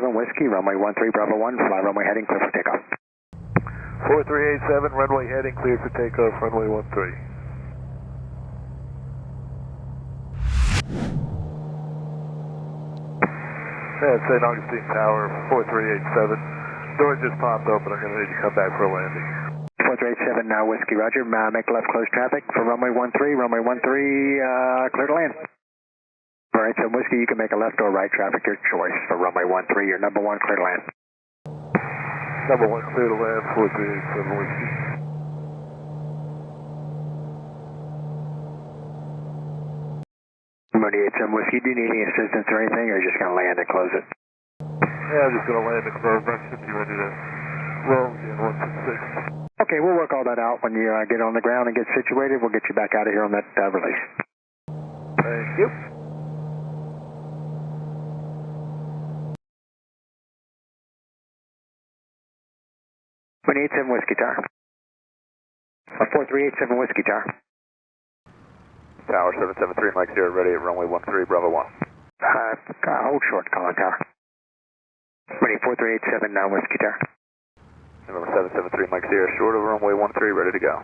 4387 Whiskey, runway 13 Bravo 1, fly runway heading clear for takeoff. 4387, runway heading clear for takeoff, runway 13. Yeah, St. Augustine Tower, 4387. Door just popped open. I'm going to need you to come back for a landing. 4387, Whiskey, roger. Make left close traffic for runway 13. Runway 13, clear to land. Alright, so Whiskey, you can make a left or right traffic, your choice. For runway 13, you're number 1, clear to land. Number 1, clear to land, 4387 Whiskey. Mooney 87 Whiskey, do you need any assistance or anything, or are you just going to land and close it? Yeah, I'm just going to land and close. I should be ready to roll again once it's 6. Okay, we'll work all that out when you get on the ground and get situated. We'll get you back out of here on that release. Thank you. Mooney 87 Whiskey Tower. 4387 Whiskey Tower. Tower 773, Mike 0, ready at runway 13, Bravo 1. Hold short, Colin Tower. Mooney 4387 Whiskey Tower. November 773, Mike 0, short of runway 13, ready to go.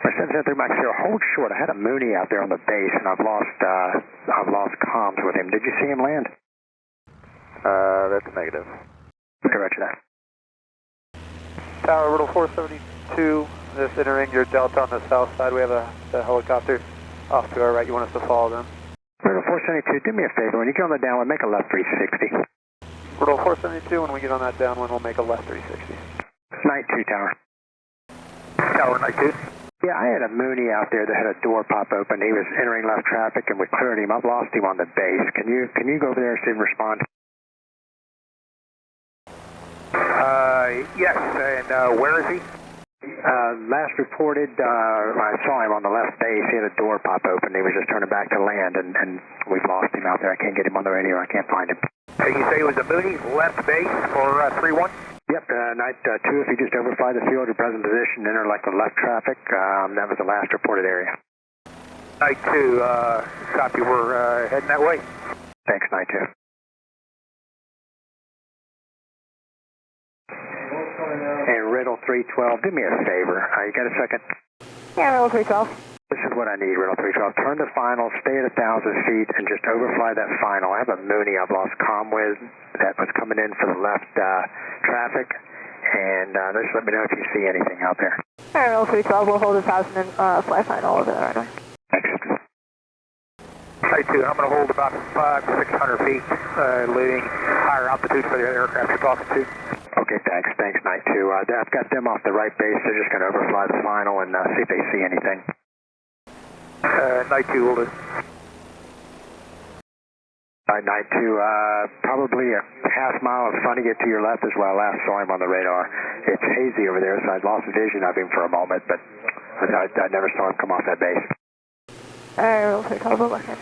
773 Mike 0, hold short. I had a Mooney out there on the base, and I've lost comms with him. Did you see him land? That's negative. Okay, roger that. Tower, Riddle 472, just entering your delta on the south side. We have a helicopter off to our right. You want us to follow them? Riddle 472, do me a favor. When you get on the downwind, make a left 360. Riddle 472, when we get on that downwind, we'll make a left 360. Night 2 Tower. Tower, Night 2. Yeah, I had a Mooney out there that had a door pop open. He was entering left traffic, and we cleared him. I've lost him on the base. Can you go over there and see him respond? Yes, and where is he? Last reported, I saw him on the left base. He had a door pop open. He was just turning back to land, and we've lost him out there. I can't get him on the radio. I can't find him. You say it was a Mooney left base for 3-1? Yep, Night 2, if you just overfly the field, your present position, enter like the left traffic. That was the last reported area. Night 2, copy. We're heading that way. Thanks, Night 2. And Riddle 312, do me a favor. You got a second? Yeah, Riddle 312. This is what I need, Riddle 312. Turn the final, stay at 1,000 feet, and just overfly that final. I have a Mooney I've lost comm with that was coming in for the left traffic, and just let me know if you see anything out there. All right, Riddle 312, we'll hold 1,000 and fly final over there right now. Thanks. Night 2, I'm going to hold about 500 to 600 feet, leading higher altitude for the aircraft you're talking to. Okay, thanks. Thanks, Night 2. I've got them off the right base. They're just going to overfly the final and see if they see anything. Night 2, hold it. Night 2, probably a half mile in front of you to your left is where I last saw him on the radar. It's hazy over there, so I lost vision of him for a moment, but I never saw him come off that base. All right, Riddle 312, we'll look in.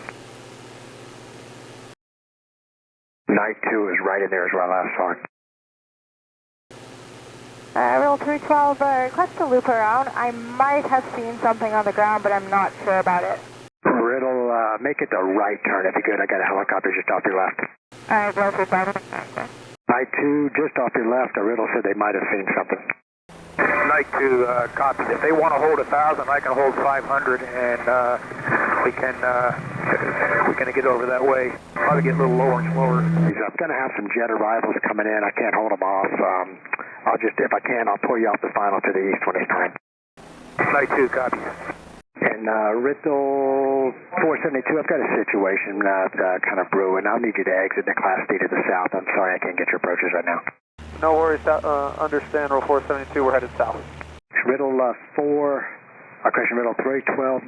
Night 2 is right in there is where I last saw him. Riddle 312, request to loop around. I might have seen something on the ground, but I'm not sure about it. Riddle, make it the right turn if you could. I got a helicopter just off your left. Alright, Riddle 312. Night 2, just off your left. Riddle said they might have seen something. Night 2, copy. If they want to hold 1,000, I can hold 500, and we can get over that way. Probably get a little lower and lower. I'm going to have some jet arrivals coming in. I can't hold them off. I'll just, if I can, I'll pull you off the final to the east when it's time. Night 2, copy. And Riddle 472, I've got a situation kind of brewing. I'll need you to exit the Class D to the south. I'm sorry I can't get your approaches right now. No worries. Understand. Roll 472. We're headed south. Riddle 312.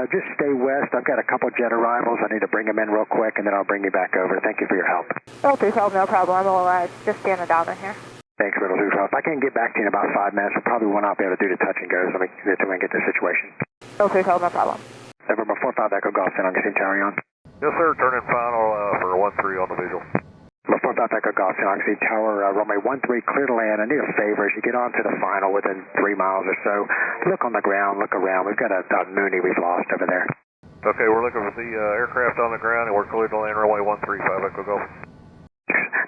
Just stay west. I've got a couple jet arrivals. I need to bring them in real quick, and then I'll bring you back over. Thank you for your help. Riddle 312, no problem. We'll just stand down in here. Thanks, Riddle 312. If I can't get back to you in about 5 minutes, I probably won't be able to do the touch and goes. Let me get the situation. Riddle 312, no problem. November 45 Echo Golf, St. Augustine Tower, you on? Yes, sir. Turn in final for 13 on the visual. November 45 Echo Golf, St. Augustine Tower, runway 13, clear to land. I need a favor. As you get onto the final within 3 miles or so, look on the ground, look around. We've got a Mooney we've lost over there. Okay, we're looking for the aircraft on the ground, and we're clear to land runway 135 Echo Golf.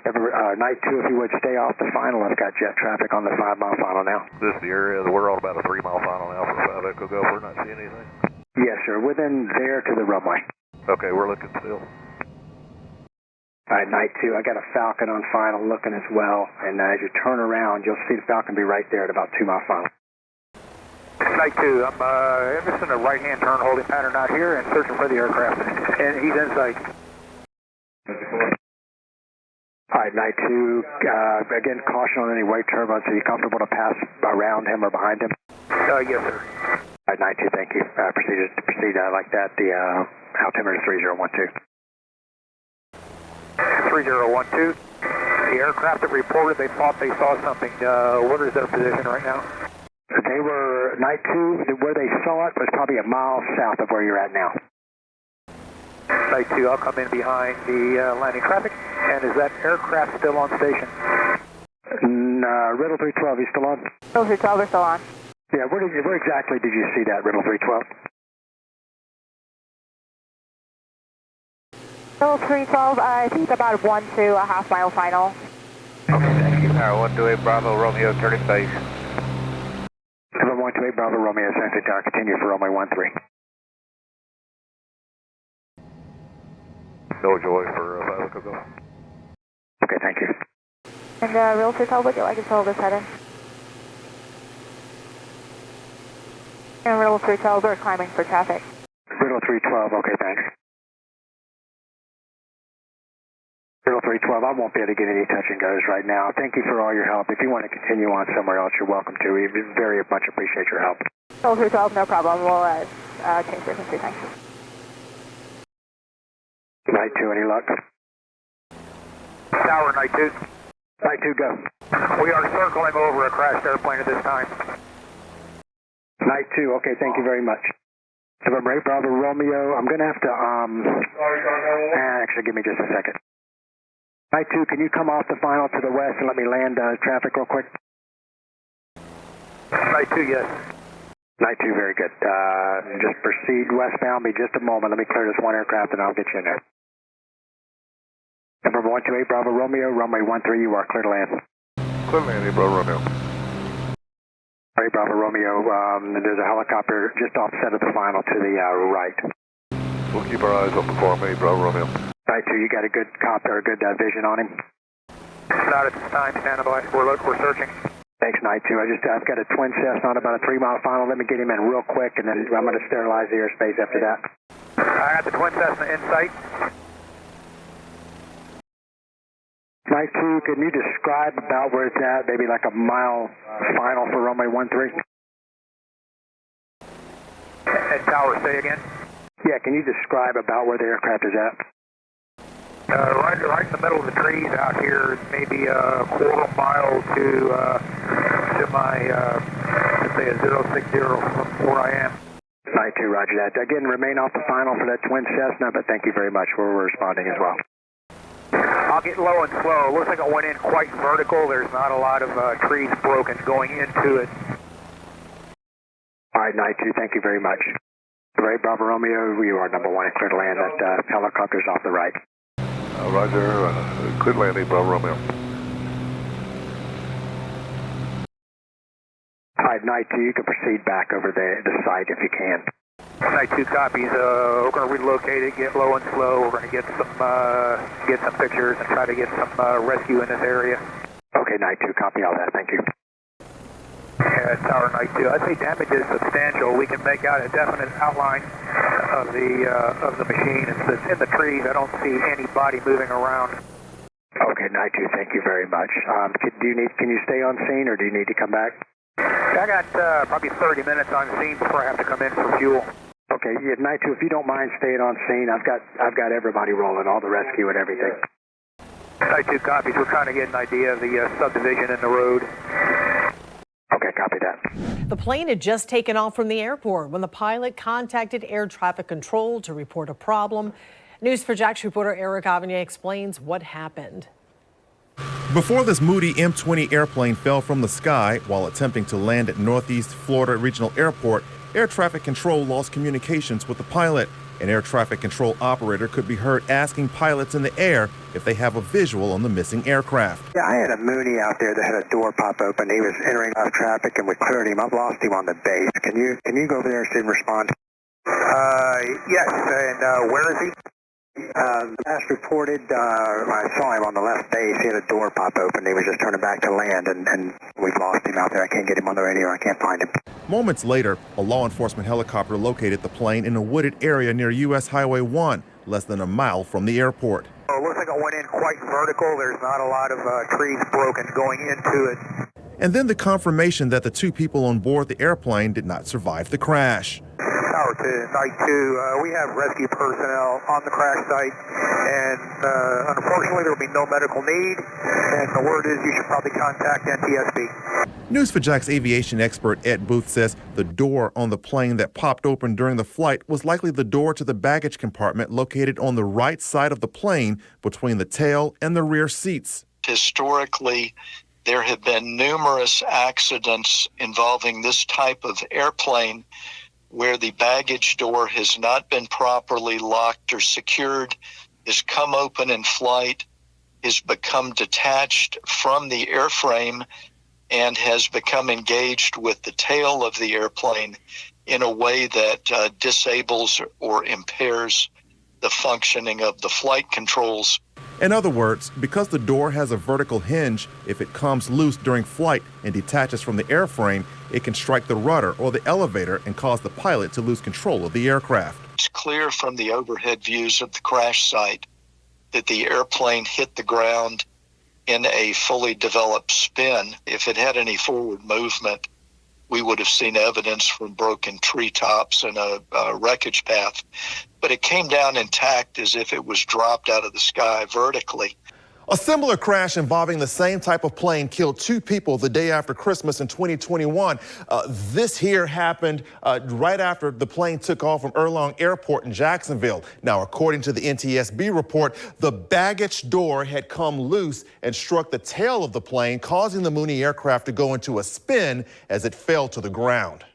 Night 2, if you would stay off the final. I've got jet traffic on the 5-mile final now. This is the area that we're on about a 3-mile final now for 5 Echo Golf. We're not seeing anything. Yes, sir. Within there to the runway. Okay, we're looking still. All right, Night 2, I got a Falcon on final looking as well. And as you turn around, you'll see the Falcon be right there at about 2-mile final. Night 2, I'm just in a right-hand turn holding pattern out here and searching for the aircraft. And he's in sight. All right, Night 2, again, caution on any white turbulence. Are you comfortable to pass around him or behind him? Yes, sir. All right, Night 2, thank you. Proceed like that. The altimeter is 3012. 3012. The aircraft that reported they thought they saw something. What is their position right now? They were, Night 2, where they saw it was probably a mile south of where you're at now. Night 2, I'll come in behind the landing traffic. And is that aircraft still on station? Riddle 312, you still on? Riddle 312 are still on. Yeah, where exactly did you see that, Riddle 312? Riddle 312, I think about 1 to a half-mile final. Okay, thank you. Tower 128 Bravo, Romeo, turning base. Number 128 Bravo, Romeo, Central Tower, continue for runway 13. No joy for 5 Echo Golf. Okay, thank you. And Riddle 312, would you like to hold this heading? And Riddle 312, we're climbing for traffic. Riddle 312, okay, thanks. Riddle 312, I won't be able to get any touch and goes right now. Thank you for all your help. If you want to continue on somewhere else, you're welcome to. We very much appreciate your help. Riddle 312, no problem. We'll change frequency, thanks. Night 2, any luck? Tower, Night 2. Night 2, go. We are circling over a crashed airplane at this time. Night 2, okay, thank you very much. November 8 Bravo Romeo, I'm going to have to, actually, give me just a second. Night 2, can you come off the final to the west and let me land traffic real quick? Night 2, yes. Night 2, very good. Just proceed westbound, be just a moment. Let me clear this one aircraft and I'll get you in there. Number 128 Bravo Romeo, runway 13, you are clear to land. Clear landing, Bravo Romeo. All right, Bravo Romeo, there's a helicopter just offset of the final to the right. We'll keep our eyes open for me, Bravo Romeo. Night 2, you got a good cop or a good vision on him? Not at this time, stand by. We're searching. Thanks, Night 2. I've got a twin Cessna on about a 3-mile final. Let me get him in real quick, and then I'm going to sterilize the airspace after that. I got the twin Cessna in sight. Night 2, can you describe about where it's at? Maybe like a mile final for runway 13? And Tower, say again? Yeah, can you describe about where the aircraft is at? Right in the middle of the trees out here, maybe a quarter mile to my, let's say a 060 from where I am. Night 2, roger that. Again, remain off the final for that twin Cessna, but thank you very much. We're responding as well. I'll get low and slow. Looks like it went in quite vertical. There's not a lot of trees broken going into it. All right, Night 2, thank you very much. Right, Bravo Romeo, you are number 1 and clear to land. That helicopter's off the right. Roger, clear landing, Bravo Romeo. All right, Night 2, you can proceed back over the site if you can. Night 2 copies. We're going to relocate it, get low and slow. We're going to get some pictures and try to get some rescue in this area. Okay, Night 2, copy all that. Thank you. Yeah, Tower Night 2. I'd say damage is substantial. We can make out a definite outline of the machine. It's in the trees. I don't see any body moving around. Okay, Night 2, thank you very much. Can you stay on scene or do you need to come back? I got probably 30 minutes on scene before I have to come in for fuel. Okay, yeah, Night 2, if you don't mind staying on scene, I've got everybody rolling, all the rescue and everything. Night 2 copies. We're trying to get an idea of the subdivision in the road. Okay, copy that. The plane had just taken off from the airport when the pilot contacted air traffic control to report a problem. News4JAX reporter Eric Avignon explains what happened. Before this Mooney M20 airplane fell from the sky while attempting to land at Northeast Florida Regional Airport, air traffic control lost communications with the pilot. An air traffic control operator could be heard asking pilots in the air if they have a visual on the missing aircraft. Yeah, I had a Mooney out there that had a door pop open. He was entering left traffic and we cleared him. I've lost him on the base. Can you go over there and see him respond? Yes, and where is he? Last reported, I saw him on the left base. He had a door pop open. He was just turning back to land, and we've lost him out there. I can't get him on the radio. I can't find him. Moments later, a law enforcement helicopter located the plane in a wooded area near U.S. Highway 1, less than a mile from the airport. Oh, it looks like it went in quite vertical. There's not a lot of trees broken going into it. And then the confirmation that the two people on board the airplane did not survive the crash. Tower to Night 2, we have rescue personnel on the crash site, and unfortunately there will be no medical need, and the word is you should probably contact NTSB. News4JAX aviation expert Ed Booth says the door on the plane that popped open during the flight was likely the door to the baggage compartment located on the right side of the plane between the tail and the rear seats. Historically, there have been numerous accidents involving this type of airplane where the baggage door has not been properly locked or secured, has come open in flight, has become detached from the airframe, and has become engaged with the tail of the airplane in a way that disables or impairs the functioning of the flight controls. In other words, because the door has a vertical hinge, if it comes loose during flight and detaches from the airframe, it can strike the rudder or the elevator and cause the pilot to lose control of the aircraft. It's clear from the overhead views of the crash site that the airplane hit the ground in a fully developed spin. If it had any forward movement, we would have seen evidence from broken treetops and a wreckage path. But it came down intact as if it was dropped out of the sky vertically. A similar crash involving the same type of plane killed two people the day after Christmas in 2021. This here happened right after the plane took off from Erlong Airport in Jacksonville. Now, according to the NTSB report, the baggage door had come loose and struck the tail of the plane, causing the Mooney aircraft to go into a spin as it fell to the ground.